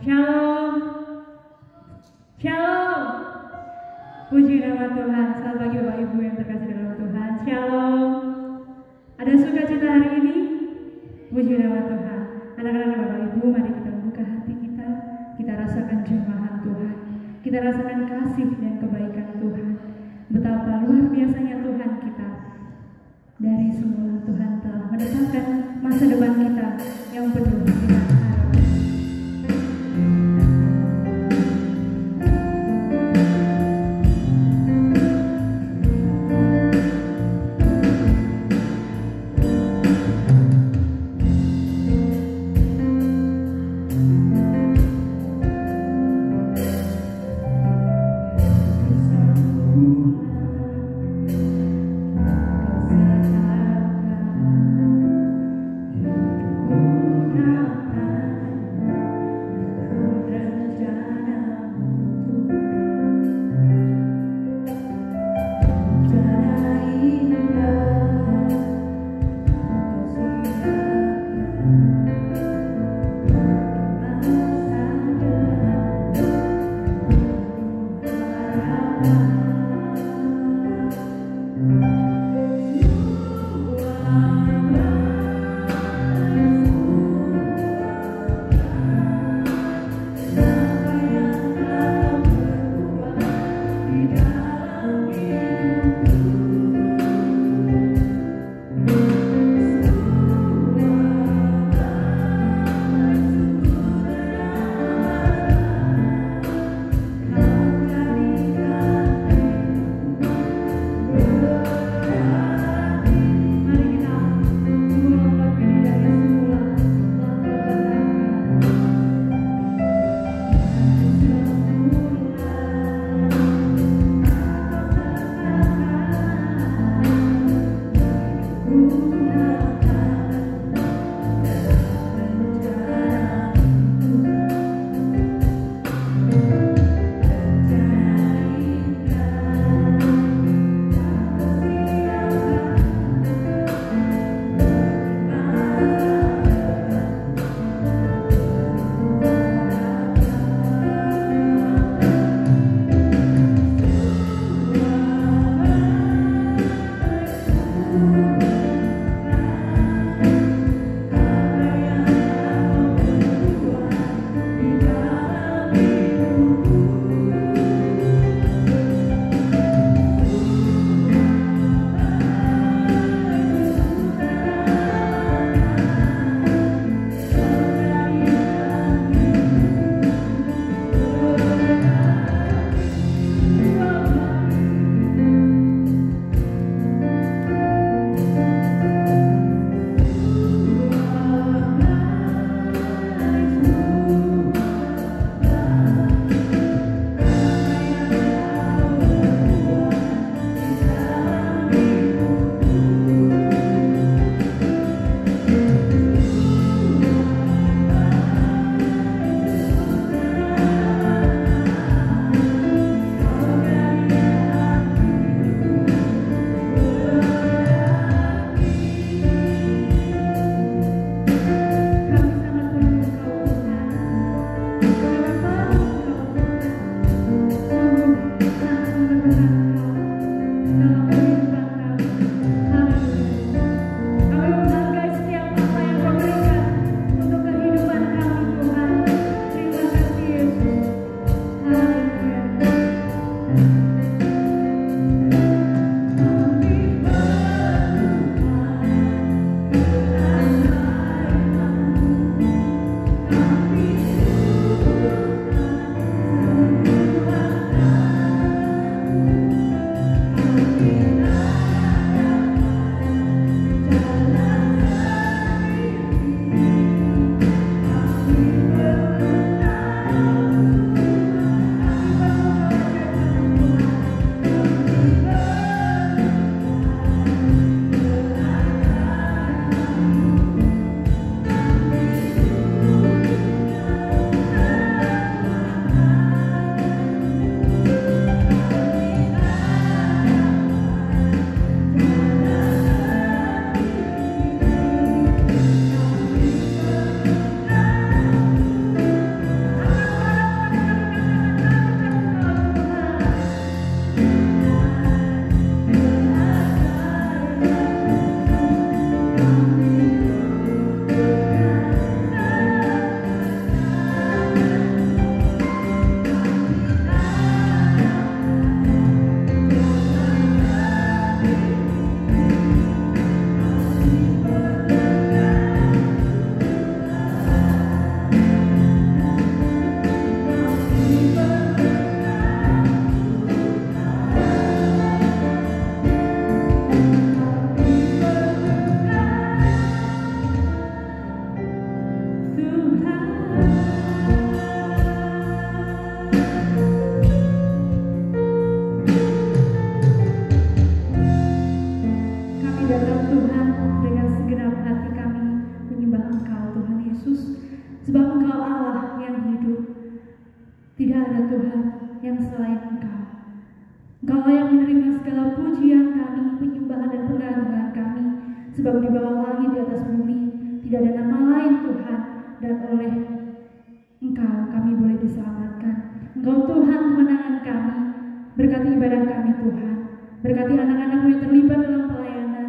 Shalom. Shalom. Puji nama Tuhan. Selamat pagi Bapak Ibu yang terkasih dalam Tuhan. Shalom. Ada sukacita hari ini? Puji nama Tuhan. Anak-anak Bapak Ibu, mari kita buka hati kita. Kita rasakan jemahan Tuhan. Kita rasakan kasih dan kebaikan Tuhan. Betapa luar biasanya Tuhan kita. Dari semula Tuhan telah menetapkan masa depan kita yang penuh kita harapkan. Now Sebab di bawah langit di atas bumi tidak ada nama lain Tuhan, dan oleh Engkau kami boleh diselamatkan. Engkau Tuhan kemenangan kami. Berkati ibadah kami Tuhan. Berkati anak-anak-Mu yang terlibat dalam pelayanan.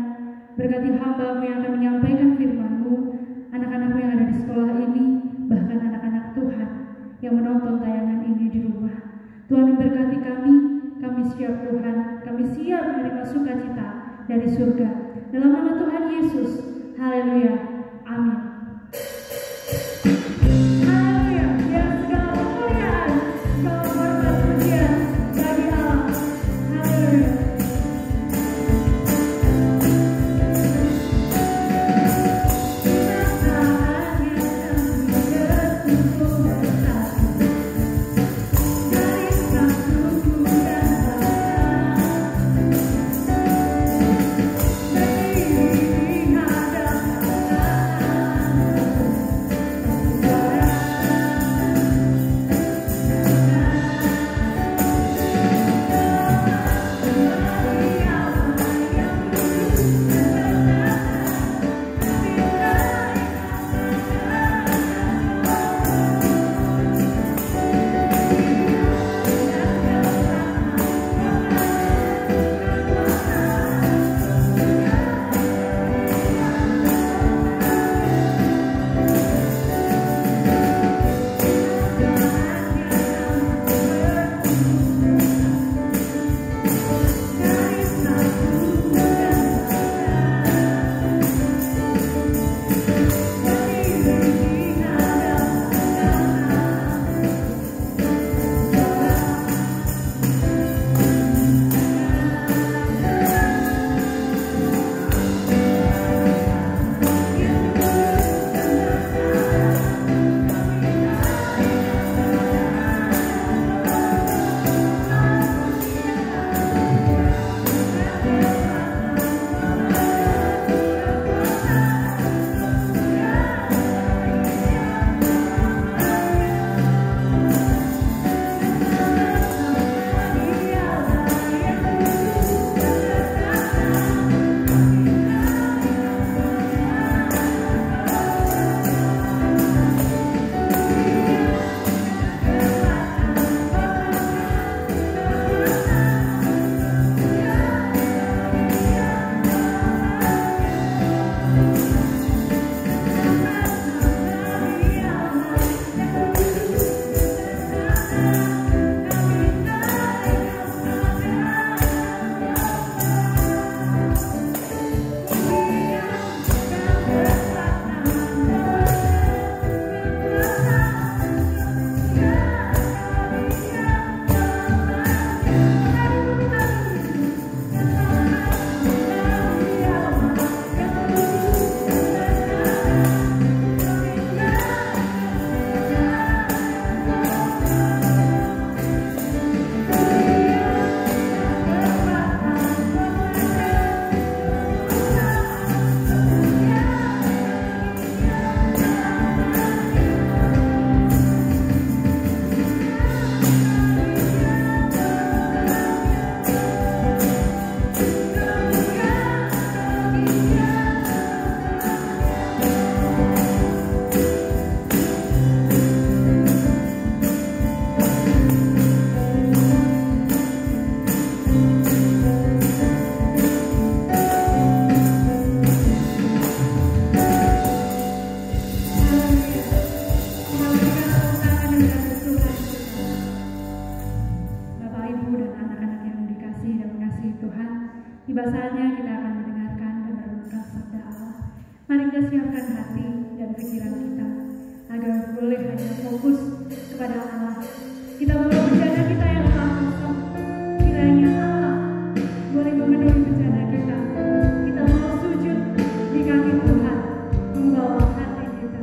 Berkati hamba-Mu yang akan menyampaikan firman-Mu, anak-anak-Mu yang ada di sekolah ini, bahkan anak-anak Tuhan yang menonton tayangan ini di rumah. Tuhan memberkati kami siap Tuhan, kami siap menerima sukacita dari surga. Dalam nama Tuhan Yesus, haleluya, amin. Haleluya, ya segala kemuliaan, segala hormat pujian bagi Allah. Haleluya. Tiba saatnya kita akan mendengarkan dan merenungkan sabda Allah. Mari kita siapkan hati dan pikiran kita agar boleh hanya fokus kepada Allah. Kita bawa bejana kita yang telah kosong. Kiranya Allah boleh memenuhi bejana kita. Kita mau sujud di kaki Tuhan, membawa hati kita.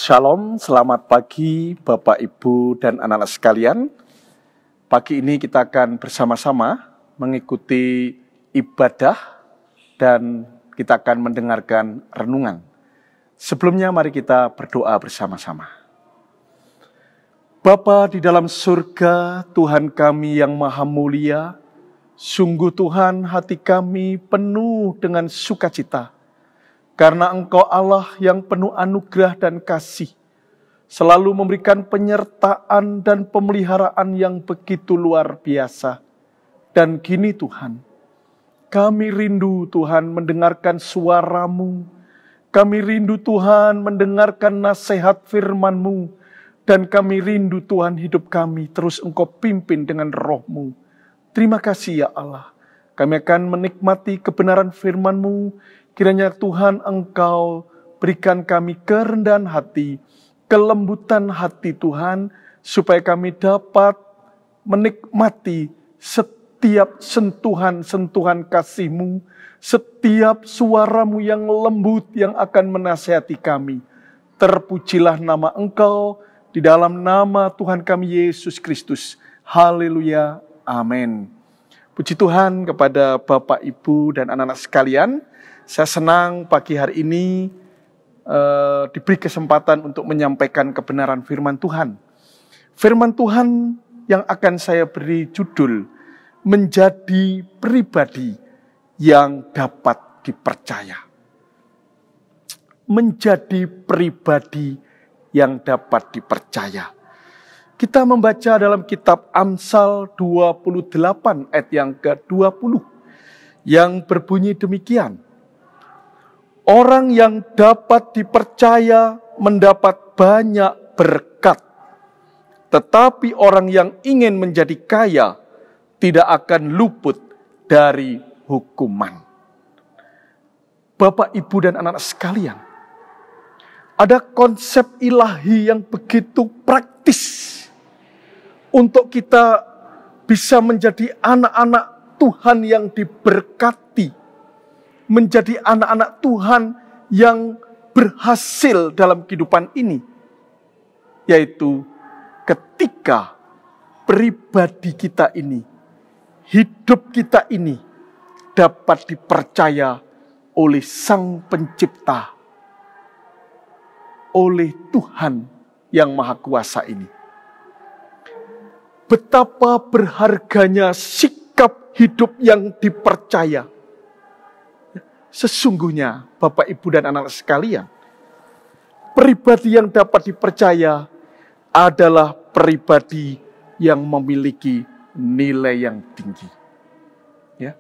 Shalom, selamat pagi Bapak, Ibu, dan anak-anak sekalian. Pagi ini kita akan bersama-sama mengikuti ibadah dan kita akan mendengarkan renungan. Sebelumnya mari kita berdoa bersama-sama. Bapa di dalam surga, Tuhan kami yang maha mulia, sungguh Tuhan hati kami penuh dengan sukacita. Karena Engkau Allah yang penuh anugerah dan kasih, selalu memberikan penyertaan dan pemeliharaan yang begitu luar biasa. Dan kini Tuhan, kami rindu Tuhan mendengarkan suara-Mu. Kami rindu Tuhan mendengarkan nasihat firman-Mu. Dan kami rindu Tuhan hidup kami terus Engkau pimpin dengan roh-Mu. Terima kasih ya Allah. Kami akan menikmati kebenaran firman-Mu. Kiranya Tuhan Engkau berikan kami kerendahan hati, kelembutan hati Tuhan, supaya kami dapat menikmati setiap sentuhan-sentuhan kasih-Mu, setiap suara-Mu yang lembut yang akan menasihati kami. Terpujilah nama Engkau di dalam nama Tuhan kami Yesus Kristus. Haleluya, amin. Puji Tuhan kepada Bapak, Ibu, dan anak-anak sekalian. Saya senang pagi hari ini diberi kesempatan untuk menyampaikan kebenaran firman Tuhan. Firman Tuhan yang akan saya beri judul, menjadi pribadi yang dapat dipercaya. Menjadi pribadi yang dapat dipercaya. Kita membaca dalam kitab Amsal 28 ayat yang ke-20 yang berbunyi demikian. Orang yang dapat dipercaya mendapat banyak berkat, tetapi orang yang ingin menjadi kaya tidak akan luput dari hukuman. Bapak, Ibu, dan anak-anak sekalian, ada konsep ilahi yang begitu praktis untuk kita bisa menjadi anak-anak Tuhan yang diberkati, menjadi anak-anak Tuhan yang berhasil dalam kehidupan ini. Yaitu ketika pribadi kita ini, hidup kita ini dapat dipercaya oleh Sang Pencipta, oleh Tuhan yang Maha Kuasa ini. Betapa berharganya sikap hidup yang dipercaya. Sesungguhnya, Bapak, Ibu, dan anak-anak sekalian, pribadi yang dapat dipercaya adalah pribadi yang memiliki nilai yang tinggi. Ya.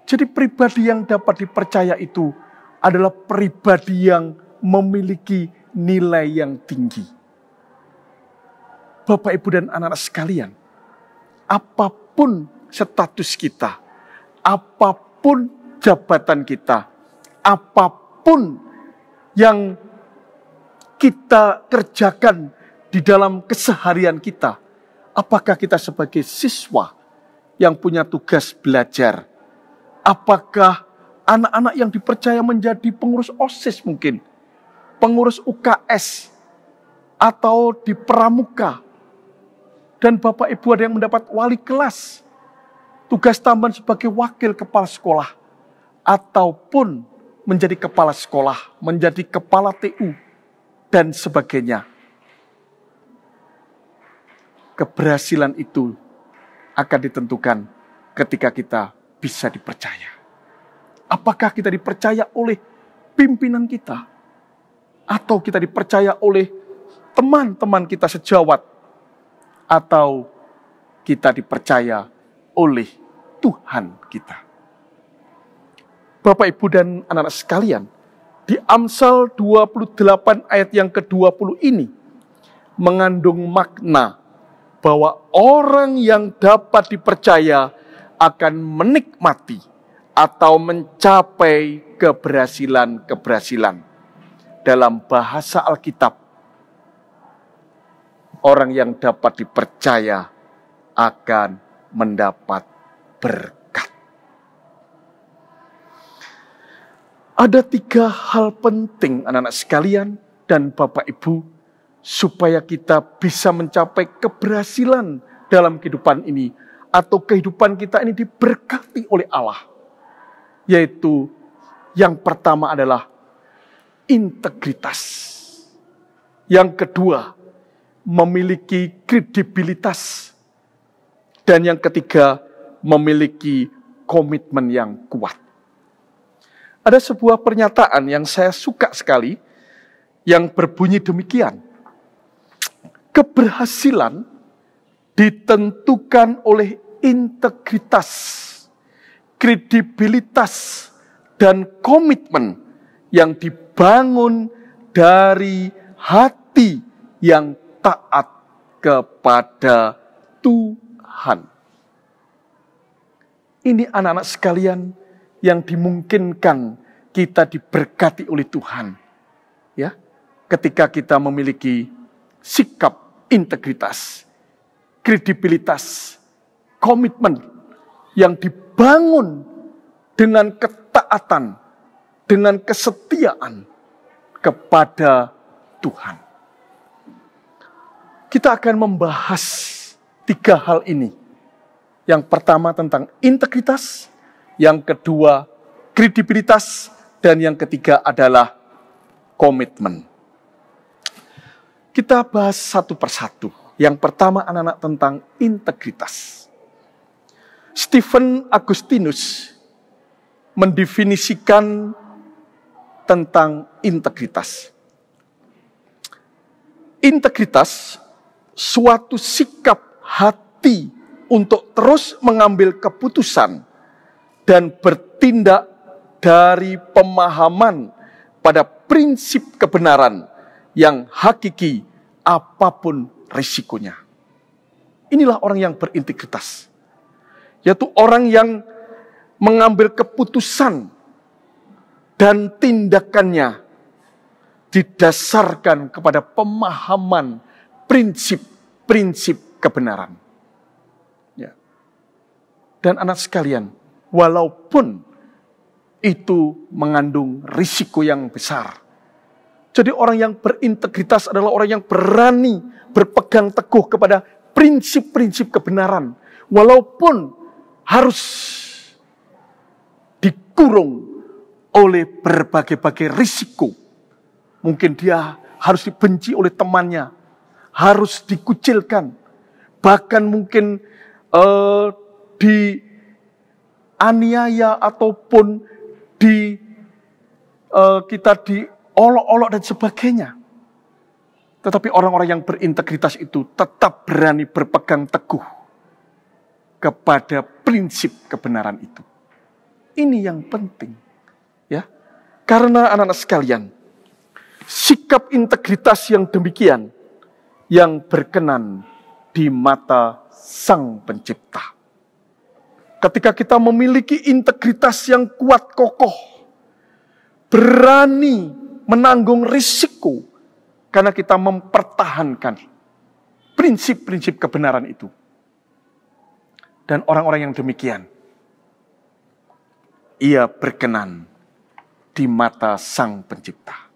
Jadi pribadi yang dapat dipercaya itu adalah pribadi yang memiliki nilai yang tinggi. Bapak, Ibu, dan anak-anak sekalian, apapun status kita, apapun jabatan kita, apapun yang kita kerjakan di dalam keseharian kita, apakah kita sebagai siswa yang punya tugas belajar, apakah anak-anak yang dipercaya menjadi pengurus OSIS mungkin, pengurus UKS, atau di pramuka, dan Bapak Ibu ada yang mendapat wali kelas, tugas tambahan sebagai wakil kepala sekolah, ataupun menjadi kepala sekolah, menjadi kepala TU, dan sebagainya. Keberhasilan itu akan ditentukan ketika kita bisa dipercaya. Apakah kita dipercaya oleh pimpinan kita, atau kita dipercaya oleh teman-teman kita sejawat, atau kita dipercaya oleh Tuhan kita. Bapak, Ibu, dan anak-anak sekalian, di Amsal 28 ayat yang ke-20 ini mengandung makna bahwa orang yang dapat dipercaya akan menikmati atau mencapai keberhasilan-keberhasilan. Dalam bahasa Alkitab, orang yang dapat dipercaya akan mendapat berkat. Ada 3 hal penting anak-anak sekalian dan Bapak Ibu supaya kita bisa mencapai keberhasilan dalam kehidupan ini, atau kehidupan kita ini diberkati oleh Allah. Yaitu yang pertama adalah integritas. Yang kedua, memiliki kredibilitas. Dan yang ketiga, memiliki komitmen yang kuat. Ada sebuah pernyataan yang saya suka sekali, yang berbunyi demikian. Keberhasilan ditentukan oleh integritas, kredibilitas, dan komitmen yang dibangun dari hati yang taat kepada Tuhan. Ini anak-anak sekalian yang dimungkinkan kita diberkati oleh Tuhan. Ya, ketika kita memiliki sikap integritas, kredibilitas, komitmen yang dibangun dengan ketaatan, dengan kesetiaan kepada Tuhan. Kita akan membahas 3 hal ini. Yang pertama tentang integritas, yang kedua kredibilitas, dan yang ketiga adalah komitmen. Kita bahas satu persatu. Yang pertama anak-anak tentang integritas. Stephen Agustinus mendefinisikan tentang integritas. Integritas suatu sikap hati untuk terus mengambil keputusan dan bertindak dari pemahaman pada prinsip kebenaran yang hakiki apapun risikonya. Inilah orang yang berintegritas. Yaitu orang yang mengambil keputusan dan tindakannya didasarkan kepada pemahaman prinsip-prinsip kebenaran. Ya. Dan anak sekalian, walaupun itu mengandung risiko yang besar. Jadi orang yang berintegritas adalah orang yang berani berpegang teguh kepada prinsip-prinsip kebenaran. Walaupun harus dikurung oleh berbagai-bagai risiko. Mungkin dia harus dibenci oleh temannya, harus dikucilkan, bahkan mungkin dianiaya ataupun kita diolok-olok dan sebagainya. Tetapi orang-orang yang berintegritas itu tetap berani berpegang teguh kepada prinsip kebenaran itu. Ini yang penting, ya. Karena anak-anak sekalian, sikap integritas yang demikian yang berkenan di mata Sang Pencipta. Ketika kita memiliki integritas yang kuat kokoh, berani menanggung risiko karena kita mempertahankan prinsip-prinsip kebenaran itu. Dan orang-orang yang demikian, ia berkenan di mata Sang Pencipta.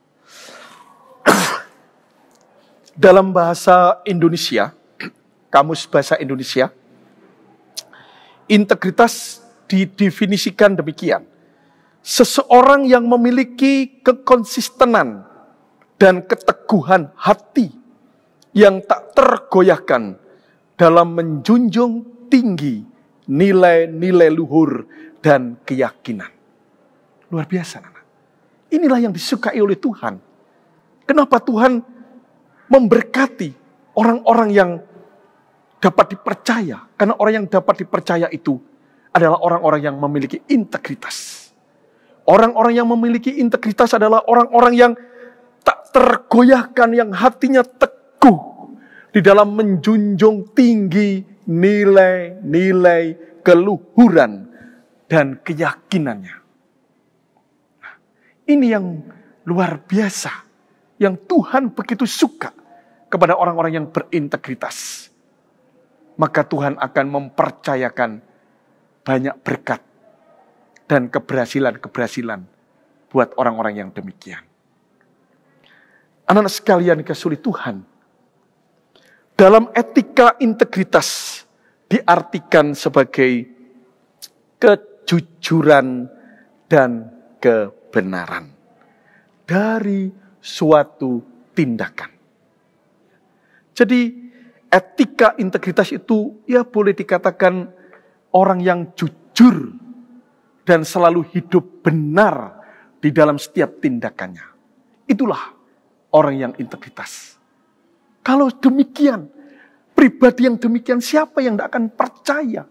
Dalam bahasa Indonesia, Kamus Bahasa Indonesia, integritas didefinisikan demikian. Seseorang yang memiliki kekonsistenan dan keteguhan hati yang tak tergoyahkan dalam menjunjung tinggi nilai-nilai luhur dan keyakinan. Luar biasa, anak. Inilah yang disukai oleh Tuhan. Kenapa Tuhan memberkati orang-orang yang dapat dipercaya? Karena orang yang dapat dipercaya itu adalah orang-orang yang memiliki integritas. Orang-orang yang memiliki integritas adalah orang-orang yang tak tergoyahkan, yang hatinya teguh di dalam menjunjung tinggi nilai-nilai keluhuran dan keyakinannya. Nah, ini yang luar biasa, yang Tuhan begitu suka kepada orang-orang yang berintegritas. Maka Tuhan akan mempercayakan banyak berkat dan keberhasilan-keberhasilan buat orang-orang yang demikian. Anak-anak sekalian kasih Tuhan, Dalam etika integritas diartikan sebagai kejujuran dan kebenaran dari suatu tindakan. Jadi etika integritas itu ya boleh dikatakan orang yang jujur dan selalu hidup benar di dalam setiap tindakannya. Itulah orang yang integritas. Kalau demikian, pribadi yang demikian siapa yang tidak akan percaya?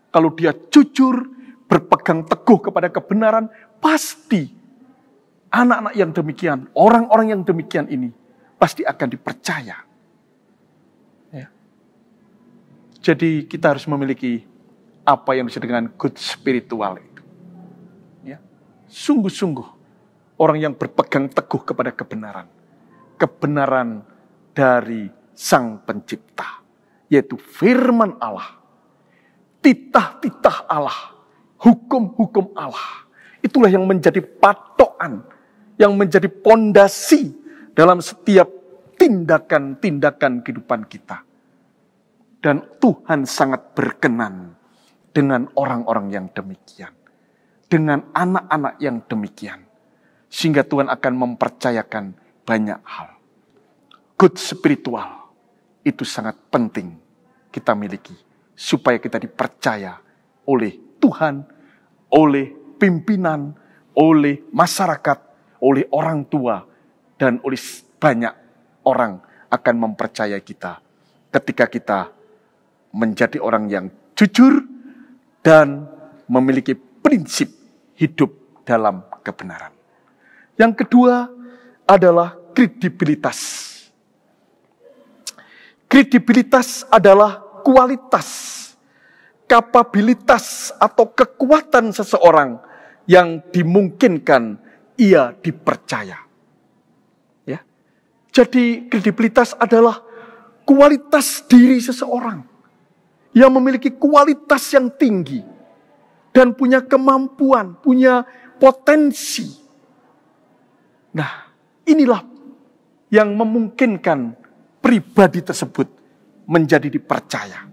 Kalau dia jujur, berpegang teguh kepada kebenaran, pasti anak-anak yang demikian, orang-orang yang demikian ini pasti akan dipercaya. Ya. Jadi kita harus memiliki apa yang disebut dengan good spiritual itu. Ya. Sungguh-sungguh orang yang berpegang teguh kepada kebenaran. Kebenaran dari Sang Pencipta, yaitu firman Allah, titah-titah Allah, hukum-hukum Allah. Itulah yang menjadi patokan, yang menjadi pondasi dalam setiap tindakan-tindakan kehidupan kita. Dan Tuhan sangat berkenan dengan orang-orang yang demikian, dengan anak-anak yang demikian, sehingga Tuhan akan mempercayakan banyak hal. Good spiritual itu sangat penting kita miliki, supaya kita dipercaya oleh Tuhan, oleh pimpinan, oleh masyarakat, oleh orang tua, dan oleh banyak orang akan mempercayai kita ketika kita menjadi orang yang jujur dan memiliki prinsip hidup dalam kebenaran. Yang kedua adalah kredibilitas. Kredibilitas adalah kualitas, kapabilitas atau kekuatan seseorang yang dimungkinkan ia dipercaya. Ya. Jadi kredibilitas adalah kualitas diri seseorang yang memiliki kualitas yang tinggi dan punya kemampuan, punya potensi. Nah, inilah yang memungkinkan pribadi tersebut menjadi dipercaya.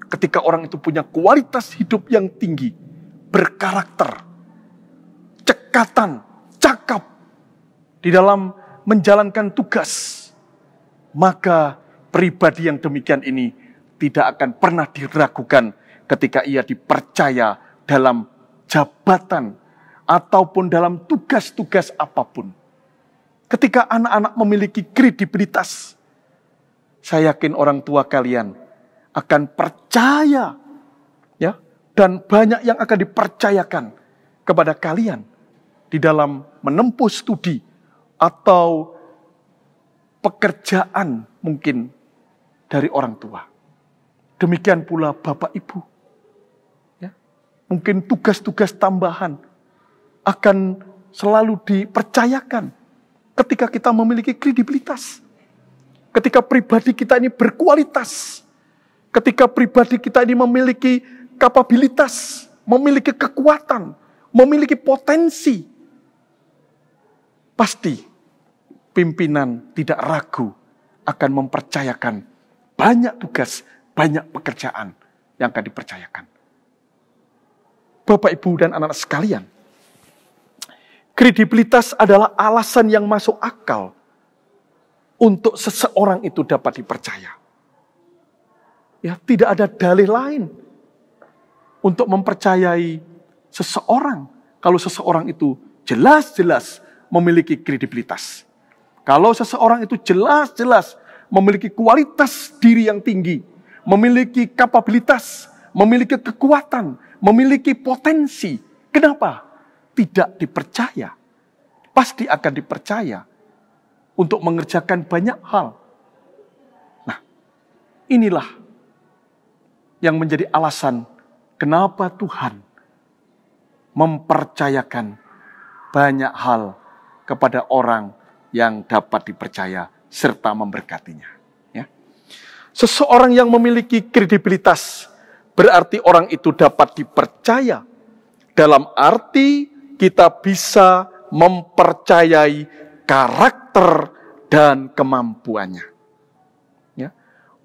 Ketika orang itu punya kualitas hidup yang tinggi, berkarakter, cekatan, cakap di dalam menjalankan tugas, maka pribadi yang demikian ini tidak akan pernah diragukan ketika ia dipercaya dalam jabatan ataupun dalam tugas-tugas apapun. Ketika anak-anak memiliki kredibilitas, saya yakin orang tua kalian akan percaya, ya, dan banyak yang akan dipercayakan kepada kalian di dalam menempuh studi atau pekerjaan mungkin dari orang tua. Demikian pula Bapak Ibu. Ya, mungkin tugas-tugas tambahan akan selalu dipercayakan ketika kita memiliki kredibilitas. Ketika pribadi kita ini berkualitas. Ketika pribadi kita ini memiliki kapabilitas, memiliki kekuatan, memiliki potensi. Pasti pimpinan tidak ragu akan mempercayakan banyak tugas, banyak pekerjaan yang akan dipercayakan. Bapak, Ibu, dan anak-anak sekalian, kredibilitas adalah alasan yang masuk akal untuk seseorang itu dapat dipercaya. Ya, tidak ada dalih lain untuk mempercayai seseorang kalau seseorang itu jelas-jelas memiliki kredibilitas. Kalau seseorang itu jelas-jelas memiliki kualitas diri yang tinggi, memiliki kapabilitas, memiliki kekuatan, memiliki potensi. Kenapa tidak dipercaya? Pasti akan dipercaya untuk mengerjakan banyak hal. Nah, inilah yang menjadi alasan kenapa Tuhan mempercayakan banyak hal kepada orang yang dapat dipercaya serta memberkatinya. Ya. Seseorang yang memiliki kredibilitas berarti orang itu dapat dipercaya. Dalam arti kita bisa mempercayai karakter dan kemampuannya. Ya.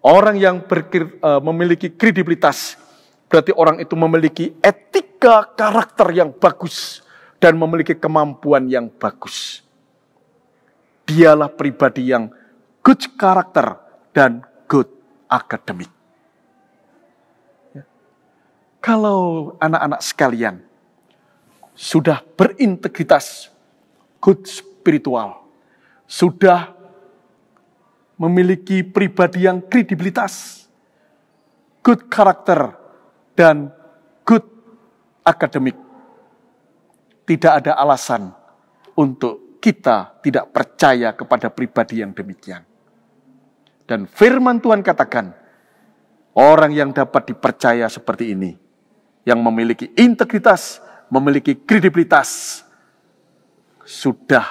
Orang yang memiliki kredibilitas, berarti orang itu memiliki etika karakter yang bagus dan memiliki kemampuan yang bagus. Dialah pribadi yang good karakter dan good akademik. Kalau anak-anak sekalian sudah berintegritas, good spiritual, sudah memiliki pribadi yang kredibilitas, good karakter, dan good akademik, tidak ada alasan untuk kita tidak percaya kepada pribadi yang demikian. Dan firman Tuhan katakan, orang yang dapat dipercaya seperti ini, yang memiliki integritas, memiliki kredibilitas, sudah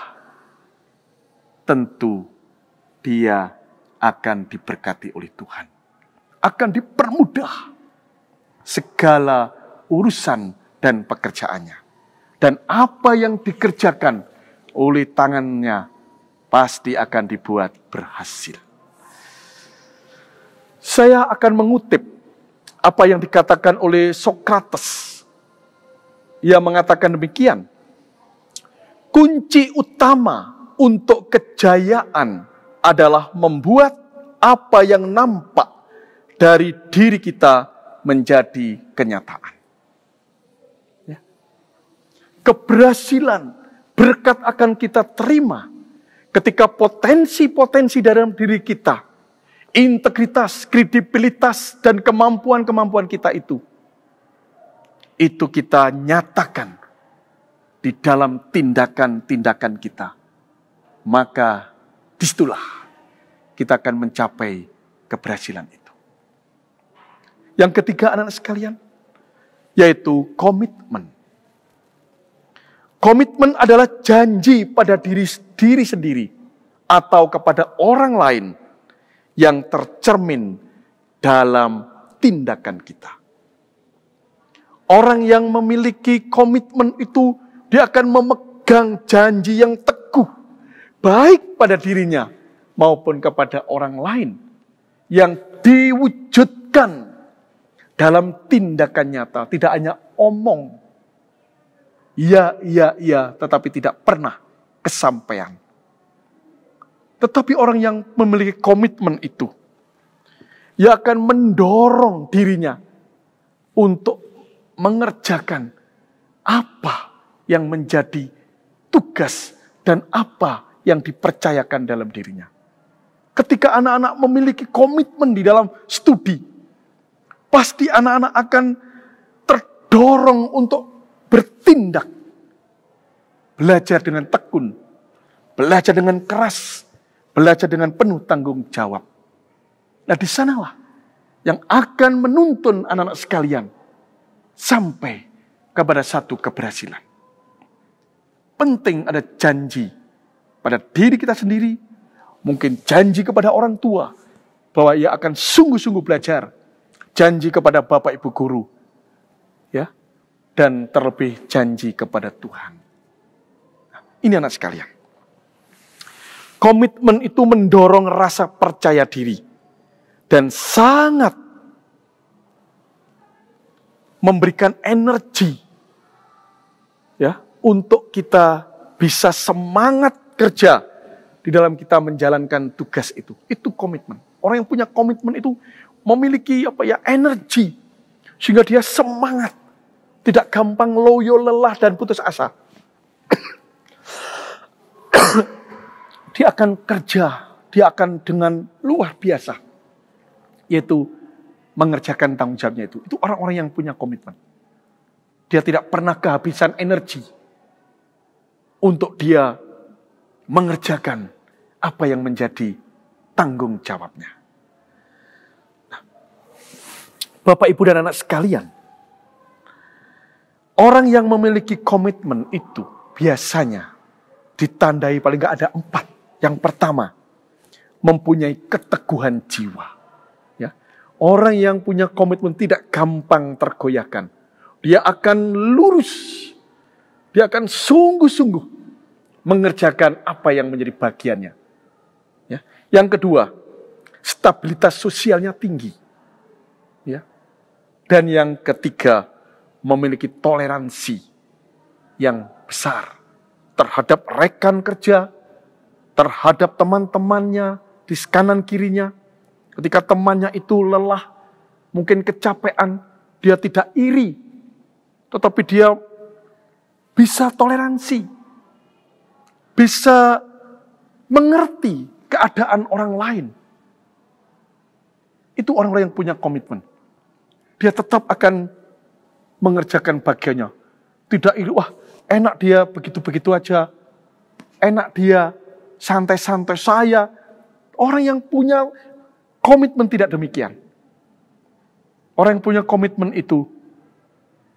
tentu dia akan diberkati oleh Tuhan. Akan dipermudah segala urusan dan pekerjaannya. Dan apa yang dikerjakan oleh tangannya pasti akan dibuat berhasil. Saya akan mengutip apa yang dikatakan oleh Sokrates. Ia mengatakan demikian. Kunci utama untuk kejayaan adalah membuat apa yang nampak dari diri kita menjadi kenyataan. Ya. Keberhasilan, berkat akan kita terima ketika potensi-potensi dalam diri kita, integritas, kredibilitas, dan kemampuan-kemampuan kita itu kita nyatakan di dalam tindakan-tindakan kita. Maka disitulah kita akan mencapai keberhasilan itu. Yang ketiga anak-anak sekalian, yaitu komitmen. Komitmen adalah janji pada diri sendiri atau kepada orang lain yang tercermin dalam tindakan kita. Orang yang memiliki komitmen itu, dia akan memegang janji yang teguh, baik pada dirinya maupun kepada orang lain, yang diwujudkan dalam tindakan nyata, tidak hanya omong. Iya, tetapi tidak pernah kesampaian. Tetapi orang yang memiliki komitmen itu, ia akan mendorong dirinya untuk mengerjakan apa yang menjadi tugas dan apa yang dipercayakan dalam dirinya. Ketika anak-anak memiliki komitmen di dalam studi, pasti anak-anak akan terdorong untuk bertindak. Belajar dengan tekun, belajar dengan keras, belajar dengan penuh tanggung jawab. Nah, di sanalah yang akan menuntun anak-anak sekalian sampai kepada satu keberhasilan. Penting ada janji pada diri kita sendiri, mungkin janji kepada orang tua, bahwa ia akan sungguh-sungguh belajar, janji kepada Bapak Ibu guru, ya, dan terlebih janji kepada Tuhan. Nah, ini anak sekalian. Komitmen itu mendorong rasa percaya diri dan sangat memberikan energi, ya, untuk kita bisa semangat kerja di dalam kita menjalankan tugas itu. Itu komitmen. Orang yang punya komitmen itu memiliki energi sehingga dia semangat, tidak gampang loyo, lelah dan putus asa. Dia akan kerja, dia akan dengan luar biasa, yaitu mengerjakan tanggung jawabnya itu. Itu orang-orang yang punya komitmen. Dia tidak pernah kehabisan energi untuk dia mengerjakan apa yang menjadi tanggung jawabnya. Nah, Bapak, Ibu, dan anak sekalian, orang yang memiliki komitmen itu biasanya ditandai paling nggak ada 4. Yang pertama, mempunyai keteguhan jiwa. Orang yang punya komitmen tidak gampang tergoyahkan. Dia akan lurus. Dia akan sungguh-sungguh mengerjakan apa yang menjadi bagiannya. Ya. Yang kedua, stabilitas sosialnya tinggi. Ya. Dan yang ketiga, memiliki toleransi yang besar terhadap rekan kerja, terhadap teman-temannya di kanan kirinya. Ketika temannya itu lelah, mungkin kecapean, dia tidak iri, tetapi dia bisa toleransi, bisa mengerti keadaan orang lain. Itu orang-orang yang punya komitmen. Dia tetap akan mengerjakan bagiannya. Tidak iri, wah enak dia begitu-begitu aja. Enak dia santai-santai saya. Orang yang punya komitmen tidak demikian. Orang yang punya komitmen itu,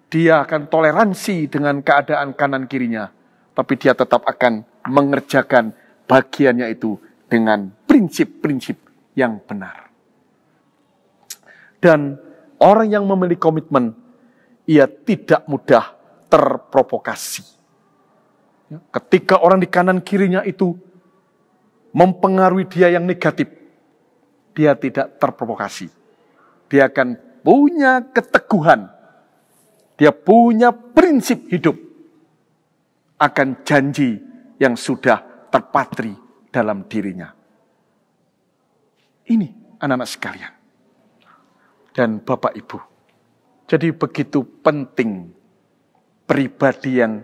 dia akan toleransi dengan keadaan kanan kirinya. Tapi dia tetap akan mengerjakan bagiannya itu dengan prinsip-prinsip yang benar. Dan orang yang memiliki komitmen, ia tidak mudah terprovokasi. Ketika orang di kanan kirinya itu mempengaruhi dia yang negatif, dia tidak terprovokasi. Dia akan punya keteguhan. Dia punya prinsip hidup akan janji yang sudah terpatri dalam dirinya. Ini anak-anak sekalian. Dan Bapak Ibu. Jadi begitu penting pribadi yang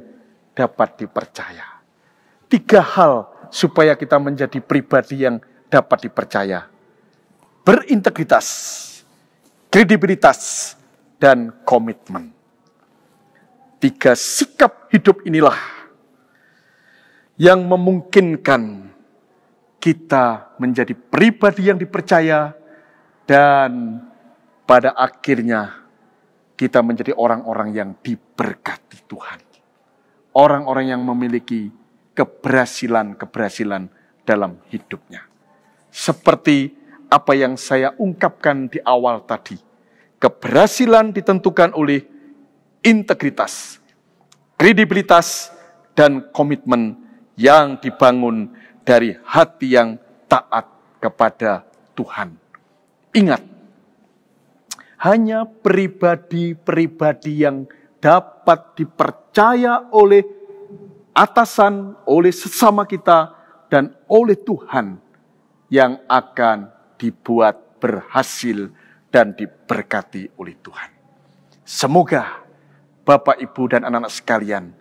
dapat dipercaya. 3 hal supaya kita menjadi pribadi yang dapat dipercaya. Berintegritas, kredibilitas, dan komitmen. 3 sikap hidup inilah yang memungkinkan kita menjadi pribadi yang dipercaya dan pada akhirnya kita menjadi orang-orang yang diberkati Tuhan. Orang-orang yang memiliki keberhasilan-keberhasilan dalam hidupnya. Seperti apa yang saya ungkapkan di awal tadi. Keberhasilan ditentukan oleh integritas, kredibilitas, dan komitmen yang dibangun dari hati yang taat kepada Tuhan. Ingat, hanya pribadi-pribadi yang dapat dipercaya oleh atasan, oleh sesama kita, dan oleh Tuhan yang akan dibuat berhasil dan diberkati oleh Tuhan. Semoga Bapak, Ibu, dan anak-anak sekalian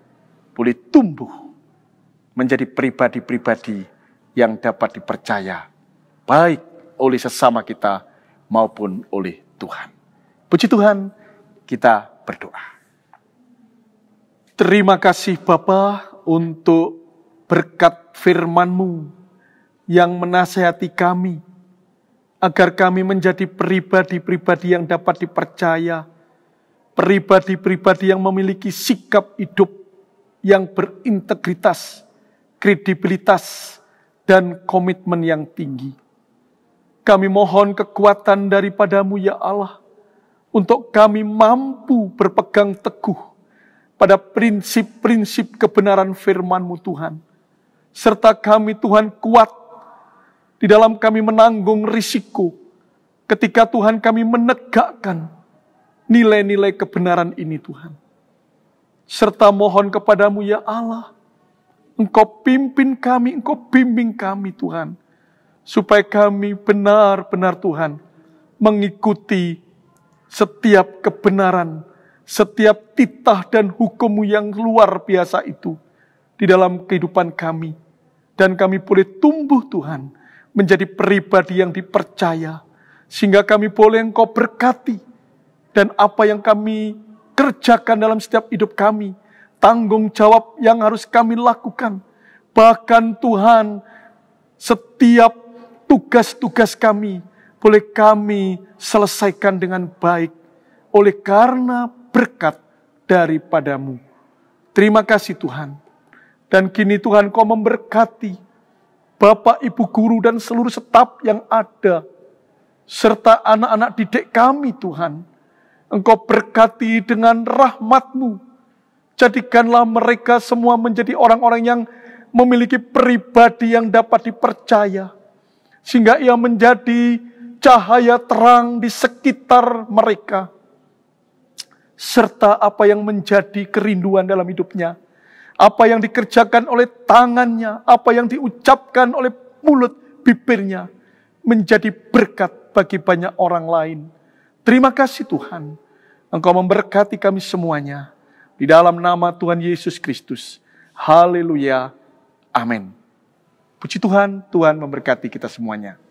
boleh tumbuh menjadi pribadi-pribadi yang dapat dipercaya, baik oleh sesama kita maupun oleh Tuhan. Puji Tuhan, kita berdoa. Terima kasih Bapa untuk berkat firman-Mu yang menasihati kami, agar kami menjadi pribadi-pribadi yang dapat dipercaya, pribadi-pribadi yang memiliki sikap hidup yang berintegritas, kredibilitas, dan komitmen yang tinggi. Kami mohon kekuatan daripada-Mu ya Allah, untuk kami mampu berpegang teguh pada prinsip-prinsip kebenaran firman-Mu Tuhan. Serta kami Tuhan kuat di dalam kami menanggung risiko ketika Tuhan kami menegakkan nilai-nilai kebenaran ini Tuhan. Serta mohon kepadamu ya Allah, Engkau pimpin kami, Engkau bimbing kami Tuhan. Supaya kami benar-benar Tuhan mengikuti setiap kebenaran, setiap titah dan hukum-Mu yang luar biasa itu di dalam kehidupan kami. Dan kami boleh tumbuh Tuhan menjadi pribadi yang dipercaya. Sehingga kami boleh Engkau berkati. Dan apa yang kami kerjakan dalam setiap hidup kami, tanggung jawab yang harus kami lakukan. Bahkan Tuhan, setiap tugas-tugas kami boleh kami selesaikan dengan baik oleh karena berkat daripada-Mu. Terima kasih Tuhan. Dan kini Tuhan Kau memberkati Bapak, Ibu Guru dan seluruh staf yang ada, serta anak-anak didik kami Tuhan. Engkau berkati dengan rahmat-Mu. Jadikanlah mereka semua menjadi orang-orang yang memiliki pribadi yang dapat dipercaya. Sehingga ia menjadi cahaya terang di sekitar mereka, serta apa yang menjadi kerinduan dalam hidupnya, apa yang dikerjakan oleh tangannya, apa yang diucapkan oleh mulut bibirnya, menjadi berkat bagi banyak orang lain. Terima kasih Tuhan, Engkau memberkati kami semuanya. Di dalam nama Tuhan Yesus Kristus. Haleluya. Amin. Puji Tuhan, Tuhan memberkati kita semuanya.